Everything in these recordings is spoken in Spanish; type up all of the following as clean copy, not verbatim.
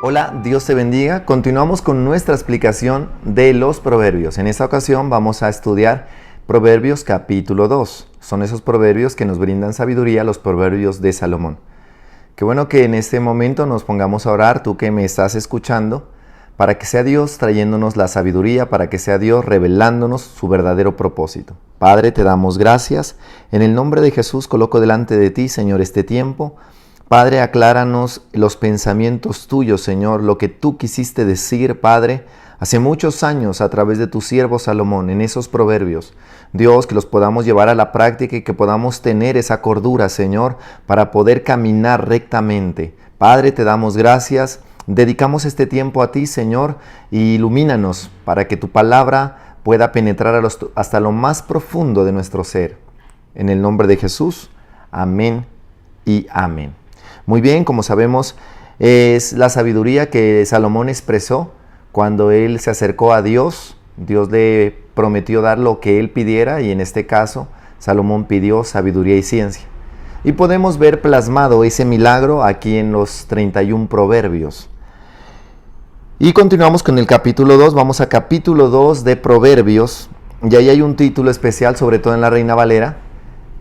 Hola, Dios te bendiga. Continuamos con nuestra explicación de los proverbios. En esta ocasión vamos a estudiar Proverbios capítulo 2. Son esos proverbios que nos brindan sabiduría, los proverbios de Salomón. Qué bueno que en este momento nos pongamos a orar, tú que me estás escuchando, para que sea Dios trayéndonos la sabiduría, para que sea Dios revelándonos su verdadero propósito. Padre, te damos gracias. En el nombre de Jesús coloco delante de ti, Señor, este tiempo. Padre, acláranos los pensamientos tuyos, Señor, lo que tú quisiste decir, Padre, hace muchos años a través de tu siervo Salomón, en esos proverbios. Dios, que los podamos llevar a la práctica y que podamos tener esa cordura, Señor, para poder caminar rectamente. Padre, te damos gracias. Dedicamos este tiempo a ti, Señor, y ilumínanos para que tu palabra pueda penetrar hasta lo más profundo de nuestro ser. En el nombre de Jesús, amén y amén. Muy bien, como sabemos, es la sabiduría que Salomón expresó cuando él se acercó a Dios. Dios le prometió dar lo que él pidiera y en este caso Salomón pidió sabiduría y ciencia. Y podemos ver plasmado ese milagro aquí en los 31 proverbios. Y continuamos con el capítulo 2, vamos a capítulo 2 de Proverbios. Y ahí hay un título especial, sobre todo en la Reina Valera,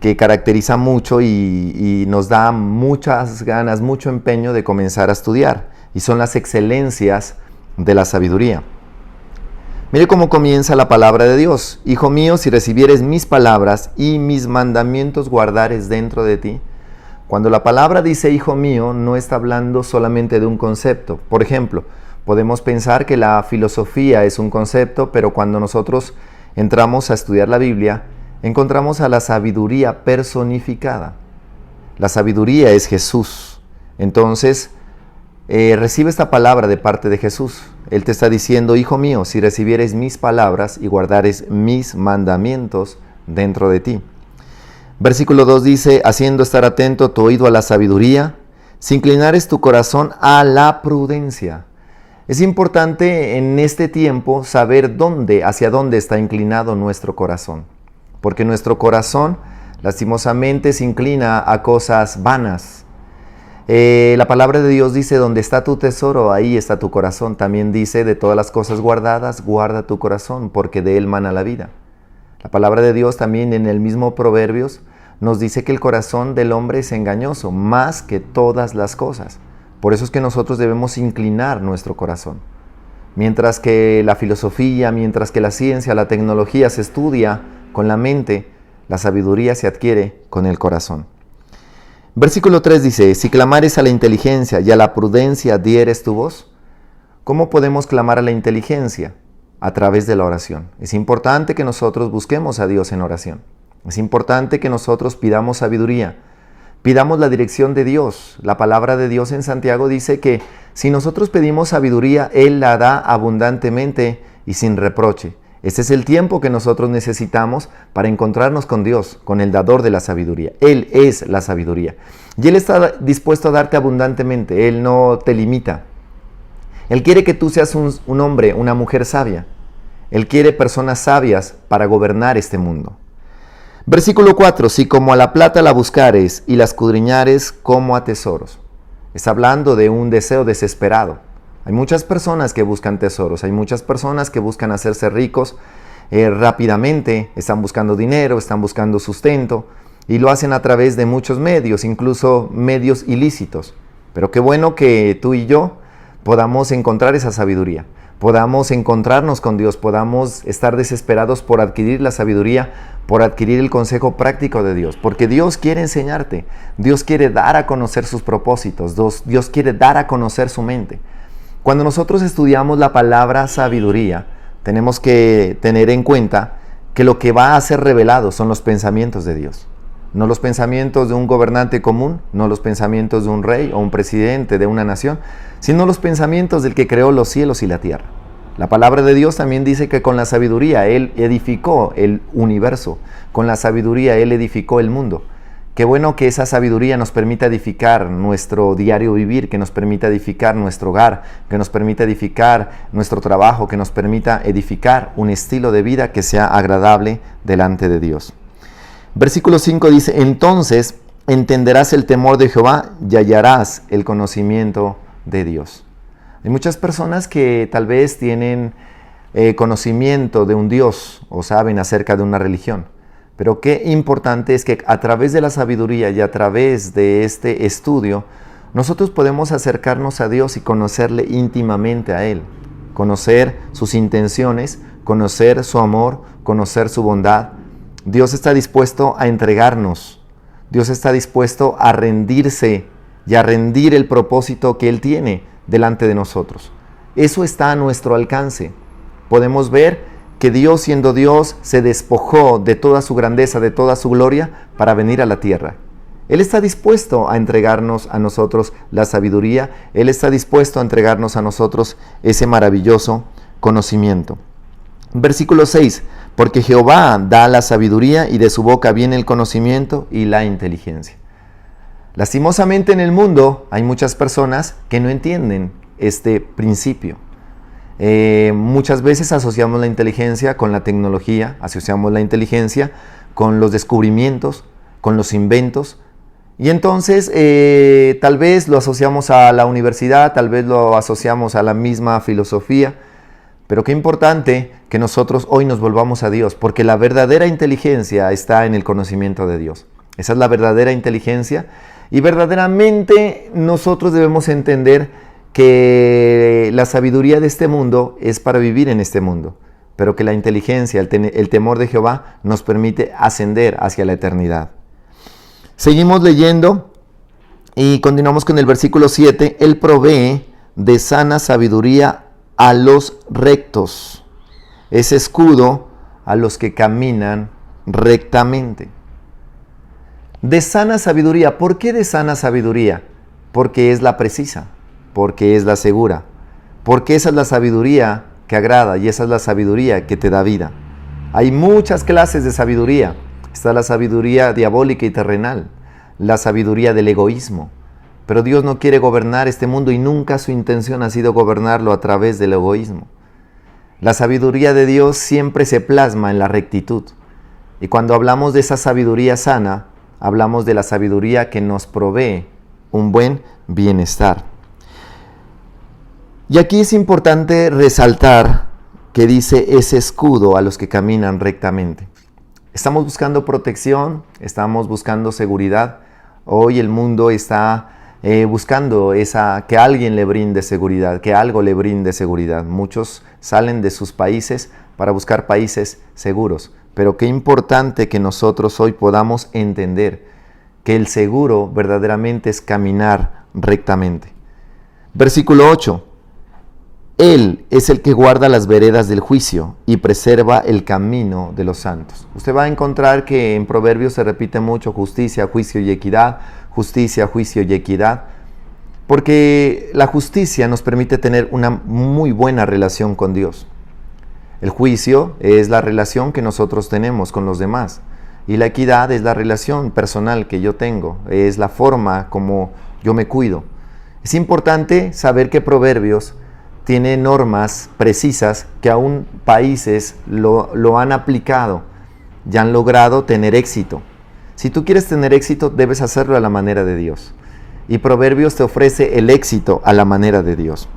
que caracteriza mucho y nos da muchas ganas, mucho empeño de comenzar a estudiar. Y son las excelencias de la sabiduría. Mire cómo comienza la palabra de Dios. Hijo mío, si recibieres mis palabras y mis mandamientos guardares dentro de ti. Cuando la palabra dice hijo mío, no está hablando solamente de un concepto. Por ejemplo, podemos pensar que la filosofía es un concepto, pero cuando nosotros entramos a estudiar la Biblia, encontramos a la sabiduría personificada. La sabiduría es Jesús. Entonces, recibe esta palabra de parte de Jesús. Él te está diciendo, hijo mío, si recibieres mis palabras y guardares mis mandamientos dentro de ti. Versículo 2 dice, haciendo estar atento tu oído a la sabiduría, si inclinares tu corazón a la prudencia. Es importante en este tiempo saber hacia dónde está inclinado nuestro corazón. Porque nuestro corazón, lastimosamente, se inclina a cosas vanas. La palabra de Dios dice, donde está tu tesoro, ahí está tu corazón. También dice, de todas las cosas guardadas, guarda tu corazón, porque de él mana la vida. La palabra de Dios también en el mismo Proverbios nos dice que el corazón del hombre es engañoso, más que todas las cosas. Por eso es que nosotros debemos inclinar nuestro corazón. Mientras que la filosofía, mientras que la ciencia, la tecnología se estudia con la mente, la sabiduría se adquiere con el corazón. Versículo 3 dice, si clamares a la inteligencia y a la prudencia dieres tu voz. ¿Cómo podemos clamar a la inteligencia? A través de la oración. Es importante que nosotros busquemos a Dios en oración. Es importante que nosotros pidamos sabiduría. Pidamos la dirección de Dios. La palabra de Dios en Santiago dice que si nosotros pedimos sabiduría, Él la da abundantemente y sin reproche. Este es el tiempo que nosotros necesitamos para encontrarnos con Dios, con el dador de la sabiduría. Él es la sabiduría. Y Él está dispuesto a darte abundantemente. Él no te limita. Él quiere que tú seas un hombre, una mujer sabia. Él quiere personas sabias para gobernar este mundo. Versículo 4, si como a la plata la buscares y la escudriñares como a tesoros. Está hablando de un deseo desesperado. Hay muchas personas que buscan tesoros, hay muchas personas que buscan hacerse ricos rápidamente, están buscando dinero, están buscando sustento y lo hacen a través de muchos medios, incluso medios ilícitos. Pero qué bueno que tú y yo podamos encontrar esa sabiduría, podamos encontrarnos con Dios, podamos estar desesperados por adquirir la sabiduría, por adquirir el consejo práctico de Dios, porque Dios quiere enseñarte, Dios quiere dar a conocer sus propósitos, Dios quiere dar a conocer su mente. Cuando nosotros estudiamos la palabra sabiduría, tenemos que tener en cuenta que lo que va a ser revelado son los pensamientos de Dios. No los pensamientos de un gobernante común, no los pensamientos de un rey o un presidente de una nación, sino los pensamientos del que creó los cielos y la tierra. La palabra de Dios también dice que con la sabiduría Él edificó el universo, con la sabiduría Él edificó el mundo. Qué bueno que esa sabiduría nos permita edificar nuestro diario vivir, que nos permita edificar nuestro hogar, que nos permita edificar nuestro trabajo, que nos permita edificar un estilo de vida que sea agradable delante de Dios. Versículo 5 dice, entonces entenderás el temor de Jehová y hallarás el conocimiento de Dios. Hay muchas personas que tal vez tienen conocimiento de un Dios o saben acerca de una religión. Pero qué importante es que a través de la sabiduría y a través de este estudio, nosotros podemos acercarnos a Dios y conocerle íntimamente a Él. Conocer sus intenciones, conocer su amor, conocer su bondad. Dios está dispuesto a entregarnos. Dios está dispuesto a rendirse y a rendir el propósito que Él tiene delante de nosotros. Eso está a nuestro alcance. Podemos ver que Dios, siendo Dios, se despojó de toda su grandeza, de toda su gloria, para venir a la tierra. Él está dispuesto a entregarnos a nosotros la sabiduría. Él está dispuesto a entregarnos a nosotros ese maravilloso conocimiento. Versículo 6. Porque Jehová da la sabiduría y de su boca viene el conocimiento y la inteligencia. Lastimosamente en el mundo hay muchas personas que no entienden este principio. Muchas veces asociamos la inteligencia con la tecnología, asociamos la inteligencia con los descubrimientos, con los inventos, y entonces tal vez lo asociamos a la universidad, tal vez lo asociamos a la misma filosofía, pero qué importante que nosotros hoy nos volvamos a Dios, porque la verdadera inteligencia está en el conocimiento de Dios. Esa es la verdadera inteligencia, y verdaderamente nosotros debemos entender que la sabiduría de este mundo es para vivir en este mundo, pero que la inteligencia, el temor de Jehová nos permite ascender hacia la eternidad. Seguimos leyendo y continuamos con el versículo 7. Él provee de sana sabiduría a los rectos, es escudo a los que caminan rectamente. De sana sabiduría. ¿Por qué de sana sabiduría? Porque es la precisa, porque es la segura, porque esa es la sabiduría que agrada y esa es la sabiduría que te da vida. Hay muchas clases de sabiduría. Está la sabiduría diabólica y terrenal, la sabiduría del egoísmo. Pero Dios no quiere gobernar este mundo y nunca su intención ha sido gobernarlo a través del egoísmo. La sabiduría de Dios siempre se plasma en la rectitud. Y cuando hablamos de esa sabiduría sana, hablamos de la sabiduría que nos provee un buen bienestar. Y aquí es importante resaltar que dice ese escudo a los que caminan rectamente. Estamos buscando protección, estamos buscando seguridad. Hoy el mundo está buscando que alguien le brinde seguridad, que algo le brinde seguridad. Muchos salen de sus países para buscar países seguros. Pero qué importante que nosotros hoy podamos entender que el seguro verdaderamente es caminar rectamente. Versículo 8. Él es el que guarda las veredas del juicio y preserva el camino de los santos. Usted va a encontrar que en Proverbios se repite mucho justicia, juicio y equidad, justicia, juicio y equidad, porque la justicia nos permite tener una muy buena relación con Dios. El juicio es la relación que nosotros tenemos con los demás y la equidad es la relación personal que yo tengo, es la forma como yo me cuido. Es importante saber que Proverbios tiene normas precisas que aún países lo han aplicado y han logrado tener éxito. Si tú quieres tener éxito, debes hacerlo a la manera de Dios. Y Proverbios te ofrece el éxito a la manera de Dios.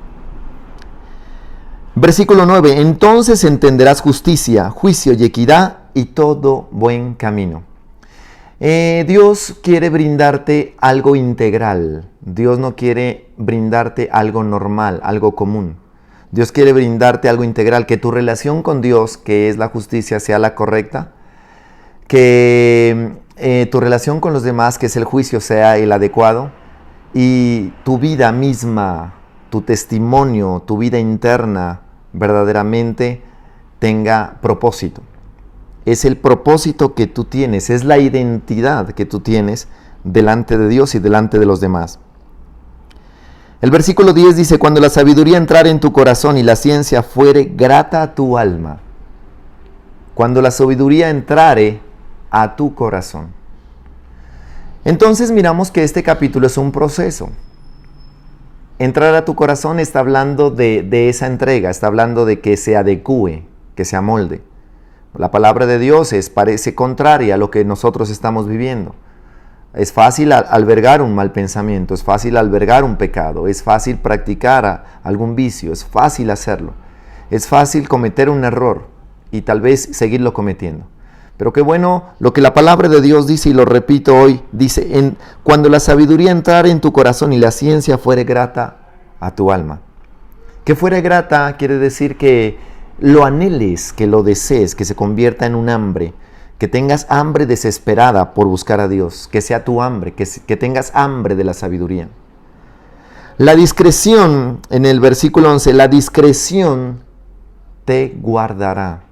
Versículo 9. Entonces entenderás justicia, juicio y equidad y todo buen camino. Dios quiere brindarte algo integral. Dios no quiere brindarte algo normal, algo común. Dios quiere brindarte algo integral, que tu relación con Dios, que es la justicia, sea la correcta, que tu relación con los demás, que es el juicio, sea el adecuado, y tu vida misma, tu testimonio, tu vida interna, verdaderamente tenga propósito. Es el propósito que tú tienes, es la identidad que tú tienes delante de Dios y delante de los demás. El versículo 10 dice, cuando la sabiduría entrare en tu corazón y la ciencia fuere grata a tu alma. Cuando la sabiduría entrare a tu corazón. Entonces miramos que este capítulo es un proceso. Entrar a tu corazón está hablando de esa entrega, está hablando de que se adecúe, que se amolde. La palabra de Dios parece contraria a lo que nosotros estamos viviendo. Es fácil albergar un mal pensamiento, es fácil albergar un pecado, es fácil practicar algún vicio, es fácil hacerlo. Es fácil cometer un error y tal vez seguirlo cometiendo. Pero qué bueno lo que la palabra de Dios dice, y lo repito hoy, dice, cuando la sabiduría entrare en tu corazón y la ciencia fuere grata a tu alma. Que fuere grata quiere decir que lo anheles, que lo desees, que se convierta en un hambre, que tengas hambre desesperada por buscar a Dios, que sea tu hambre, que tengas hambre de la sabiduría. La discreción, en el versículo 11, la discreción te guardará.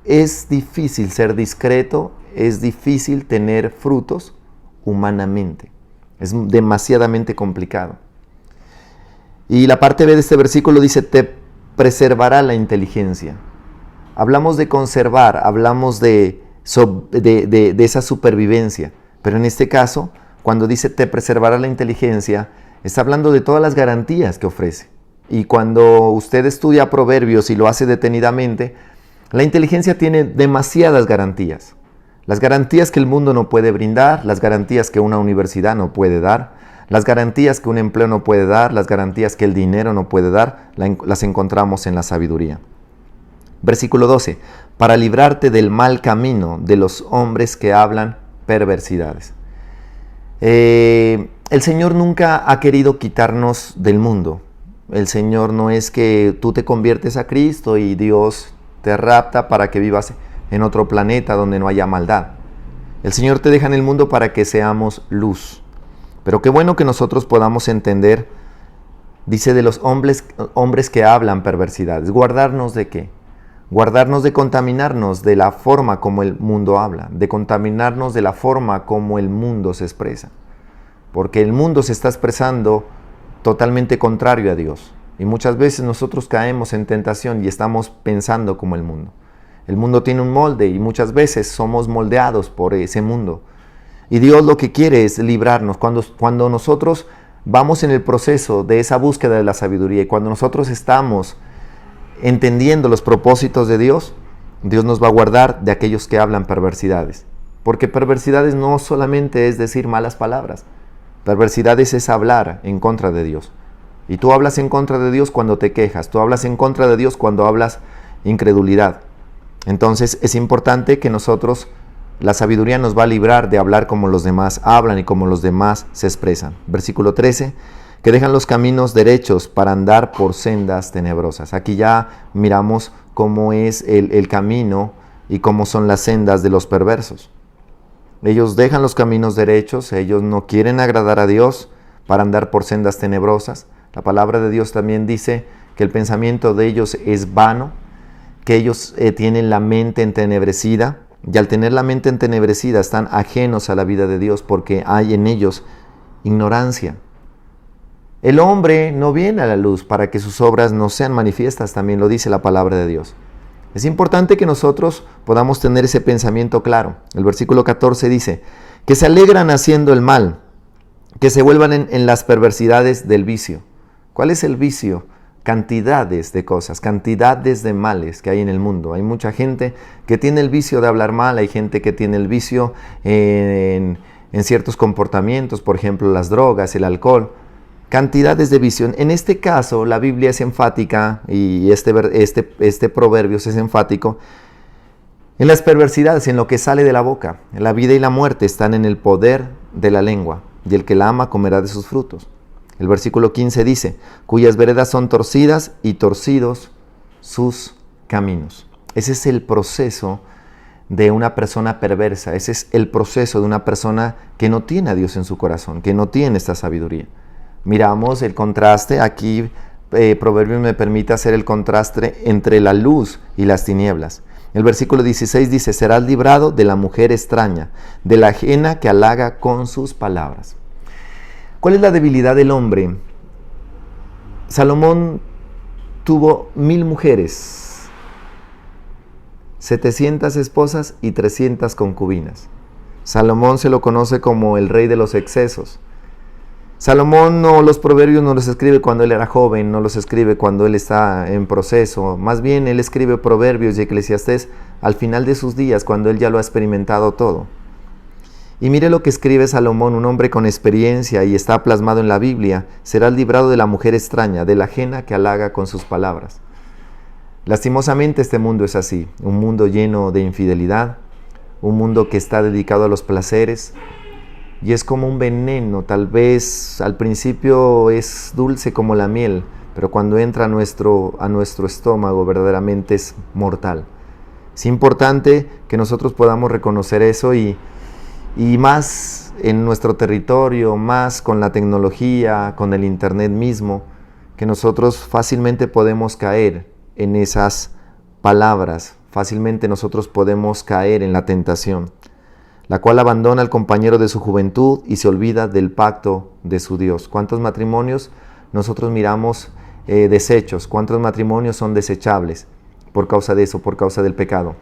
Es difícil ser discreto, es difícil tener frutos humanamente. Es demasiadamente complicado. Y la parte B de este versículo dice, te preservará la inteligencia. Hablamos de conservar, hablamos de esa supervivencia. Pero en este caso, cuando dice te preservará la inteligencia, está hablando de todas las garantías que ofrece. Y cuando usted estudia Proverbios y lo hace detenidamente, la inteligencia tiene demasiadas garantías. Las garantías que el mundo no puede brindar, las garantías que una universidad no puede dar, las garantías que un empleo no puede dar, las garantías que el dinero no puede dar, las encontramos en la sabiduría. Versículo 12. Para librarte del mal camino de los hombres que hablan perversidades. El Señor nunca ha querido quitarnos del mundo. El Señor no es que tú te conviertes a Cristo y Dios te rapta para que vivas en otro planeta donde no haya maldad. El Señor te deja en el mundo para que seamos luz. Pero qué bueno que nosotros podamos entender, dice, de los hombres que hablan perversidades. ¿Guardarnos de qué? Guardarnos de contaminarnos de la forma como el mundo habla, de contaminarnos de la forma como el mundo se expresa. Porque el mundo se está expresando totalmente contrario a Dios. Y muchas veces nosotros caemos en tentación y estamos pensando como el mundo. El mundo tiene un molde y muchas veces somos moldeados por ese mundo. Y Dios lo que quiere es librarnos. Cuando nosotros vamos en el proceso de esa búsqueda de la sabiduría y cuando nosotros estamos entendiendo los propósitos de Dios, Dios nos va a guardar de aquellos que hablan perversidades. Porque perversidades no solamente es decir malas palabras. Perversidades es hablar en contra de Dios. Y tú hablas en contra de Dios cuando te quejas. Tú hablas en contra de Dios cuando hablas incredulidad. Entonces es importante que nosotros, la sabiduría nos va a librar de hablar como los demás hablan y como los demás se expresan. Versículo 13, que dejan los caminos derechos para andar por sendas tenebrosas. Aquí ya miramos cómo es el camino y cómo son las sendas de los perversos. Ellos dejan los caminos derechos, ellos no quieren agradar a Dios para andar por sendas tenebrosas. La palabra de Dios también dice que el pensamiento de ellos es vano, que ellos tienen la mente entenebrecida, y al tener la mente entenebrecida están ajenos a la vida de Dios porque hay en ellos ignorancia. El hombre no viene a la luz para que sus obras no sean manifiestas, también lo dice la palabra de Dios. Es importante que nosotros podamos tener ese pensamiento claro. El versículo 14 dice, que se alegran haciendo el mal, que se vuelvan en las perversidades del vicio. ¿Cuál es el vicio? Cantidades de cosas, cantidades de males que hay en el mundo. Hay mucha gente que tiene el vicio de hablar mal, hay gente que tiene el vicio en ciertos comportamientos, por ejemplo las drogas, el alcohol. Cantidades de vicio. En este caso la Biblia es enfática y este proverbio es enfático en las perversidades, en lo que sale de la boca. La vida y la muerte están en el poder de la lengua y el que la ama comerá de sus frutos. El versículo 15 dice, cuyas veredas son torcidas y torcidos sus caminos. Ese es el proceso de una persona perversa, ese es el proceso de una persona que no tiene a Dios en su corazón, que no tiene esta sabiduría. Miramos el contraste, aquí Proverbios me permite hacer el contraste entre la luz y las tinieblas. El versículo 16 dice, serás librado de la mujer extraña, de la ajena que halaga con sus palabras. ¿Cuál es la debilidad del hombre? Salomón tuvo 1000 mujeres, 700 esposas y 300 concubinas. Salomón se lo conoce como el rey de los excesos. Salomón los proverbios no los escribe cuando él era joven, no los escribe cuando él está en proceso. Más bien él escribe Proverbios y Eclesiastés al final de sus días, cuando él ya lo ha experimentado todo. Y mire lo que escribe Salomón, un hombre con experiencia, y está plasmado en la Biblia: serás librado de la mujer extraña, de la ajena que halaga con sus palabras. Lastimosamente este mundo es así, un mundo lleno de infidelidad, un mundo que está dedicado a los placeres, y es como un veneno. Tal vez al principio es dulce como la miel, pero cuando entra a nuestro estómago verdaderamente es mortal. Es importante que nosotros podamos reconocer eso y más en nuestro territorio, más con la tecnología, con el internet mismo, que nosotros fácilmente podemos caer en esas palabras, fácilmente nosotros podemos caer en la tentación, la cual abandona al compañero de su juventud y se olvida del pacto de su Dios. ¿Cuántos matrimonios nosotros miramos deshechos? ¿Cuántos matrimonios son desechables por causa de eso, por causa del pecado?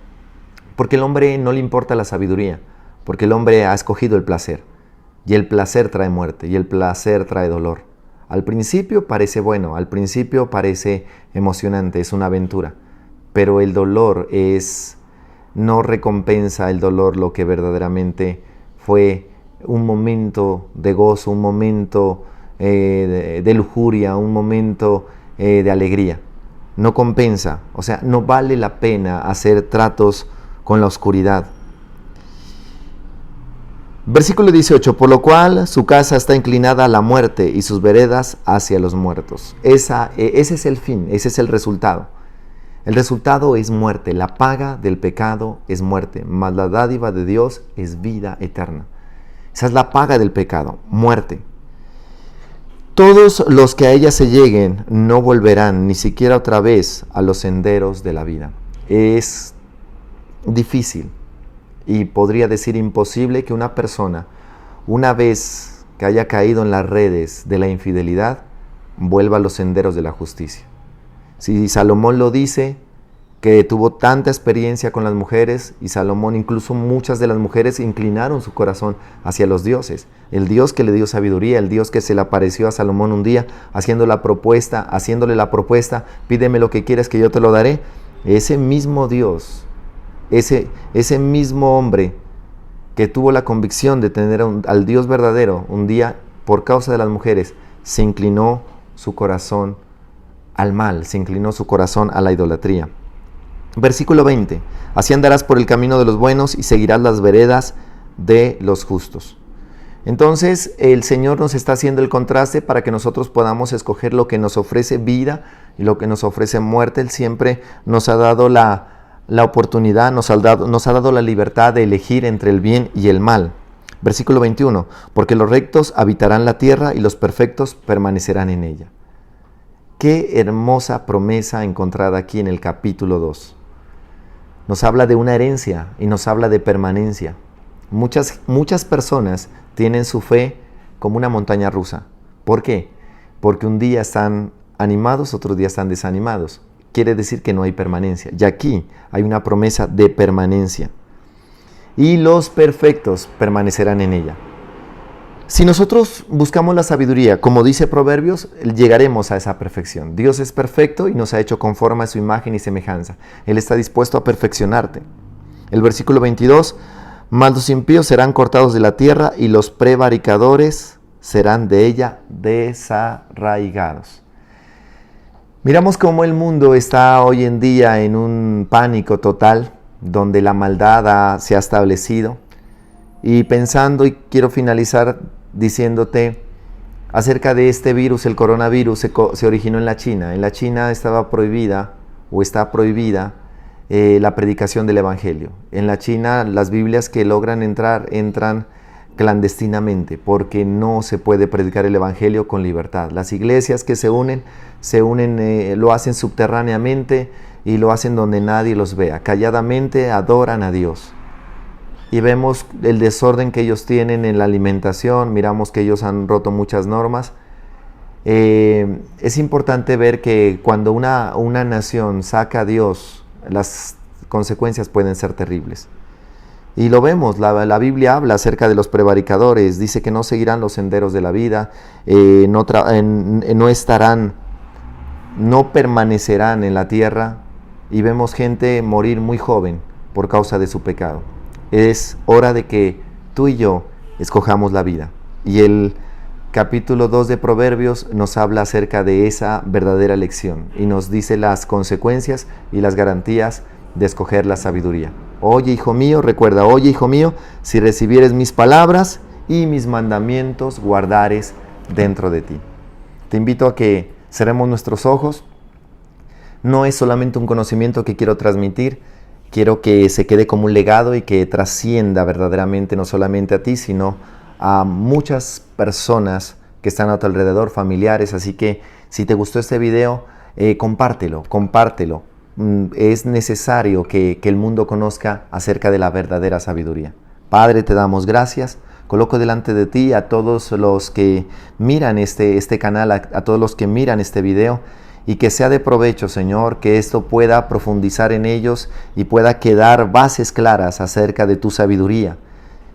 Porque el hombre no le importa la sabiduría, porque el hombre ha escogido el placer, y el placer trae muerte, y el placer trae dolor. Al principio parece bueno, al principio parece emocionante, es una aventura, pero el dolor no recompensa el dolor lo que verdaderamente fue un momento de gozo, un momento de lujuria, un momento de alegría. No compensa, o sea, no vale la pena hacer tratos con la oscuridad. Versículo 18, por lo cual su casa está inclinada a la muerte y sus veredas hacia los muertos. Ese es el fin, ese es el resultado. El resultado es muerte, la paga del pecado es muerte, mas la dádiva de Dios es vida eterna. Esa es la paga del pecado, muerte. Todos los que a ella se lleguen no volverán ni siquiera otra vez a los senderos de la vida. Es difícil y podría decir imposible que una persona, una vez que haya caído en las redes de la infidelidad, vuelva a los senderos de la justicia. Si Salomón lo dice, que tuvo tanta experiencia con las mujeres, y Salomón, incluso muchas de las mujeres inclinaron su corazón hacia los dioses. El Dios que le dio sabiduría, el Dios que se le apareció a Salomón un día, haciéndole la propuesta, pídeme lo que quieras que yo te lo daré. Ese mismo Dios, ese mismo hombre que tuvo la convicción de tener al Dios verdadero, un día, por causa de las mujeres, se inclinó su corazón al mal, se inclinó su corazón a la idolatría. Versículo 20, así andarás por el camino de los buenos y seguirás las veredas de los justos. Entonces el Señor nos está haciendo el contraste para que nosotros podamos escoger lo que nos ofrece vida y lo que nos ofrece muerte. Él siempre nos ha dado la oportunidad, nos ha dado la libertad de elegir entre el bien y el mal. Versículo 21, porque los rectos habitarán la tierra y los perfectos permanecerán en ella. Qué hermosa promesa encontrada aquí en el capítulo 2. Nos habla de una herencia y nos habla de permanencia. Muchas personas tienen su fe como una montaña rusa. ¿Por qué? Porque un día están animados, otro día están desanimados. Quiere decir que no hay permanencia. Y aquí hay una promesa de permanencia. Y los perfectos permanecerán en ella. Si nosotros buscamos la sabiduría, como dice Proverbios, llegaremos a esa perfección. Dios es perfecto y nos ha hecho conforme a su imagen y semejanza. Él está dispuesto a perfeccionarte. El versículo 22, mas los impíos serán cortados de la tierra y los prevaricadores serán de ella desarraigados. Miramos cómo el mundo está hoy en día en un pánico total, donde la maldad se ha establecido. Y pensando, y quiero finalizar diciéndote acerca de este virus, el coronavirus se originó en la China. En la China estaba prohibida o está prohibida la predicación del Evangelio. En la China las Biblias que logran entran clandestinamente porque no se puede predicar el Evangelio con libertad. Las iglesias que se unen, lo hacen subterráneamente y lo hacen donde nadie los vea. Calladamente adoran a Dios. Y vemos el desorden que ellos tienen en la alimentación, miramos que ellos han roto muchas normas. Es importante ver que cuando una nación saca a Dios, las consecuencias pueden ser terribles. Y lo vemos, la Biblia habla acerca de los prevaricadores, dice que no seguirán los senderos de la vida, no permanecerán en la tierra, y vemos gente morir muy joven por causa de su pecado. Es hora de que tú y yo escojamos la vida. Y el capítulo 2 de Proverbios nos habla acerca de esa verdadera elección y nos dice las consecuencias y las garantías de escoger la sabiduría. Oye, hijo mío, recuerda, oye, hijo mío, si recibieres mis palabras y mis mandamientos guardares dentro de ti. Te invito a que cerremos nuestros ojos. No es solamente un conocimiento que quiero transmitir, quiero que se quede como un legado y que trascienda verdaderamente no solamente a ti, sino a muchas personas que están a tu alrededor, familiares. Así que si te gustó este video, compártelo. Es necesario que el mundo conozca acerca de la verdadera sabiduría. Padre, te damos gracias. Coloco delante de ti a todos los que miran este canal, a todos los que miran este video, y que sea de provecho, Señor, que esto pueda profundizar en ellos y pueda quedar bases claras acerca de tu sabiduría.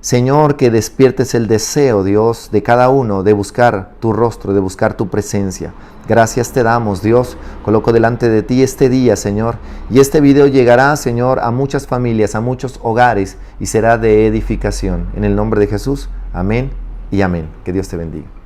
Señor, que despiertes el deseo, Dios, de cada uno de buscar tu rostro, de buscar tu presencia. Gracias te damos, Dios. Coloco delante de ti este día, Señor. Y este video llegará, Señor, a muchas familias, a muchos hogares y será de edificación. En el nombre de Jesús, amén y amén. Que Dios te bendiga.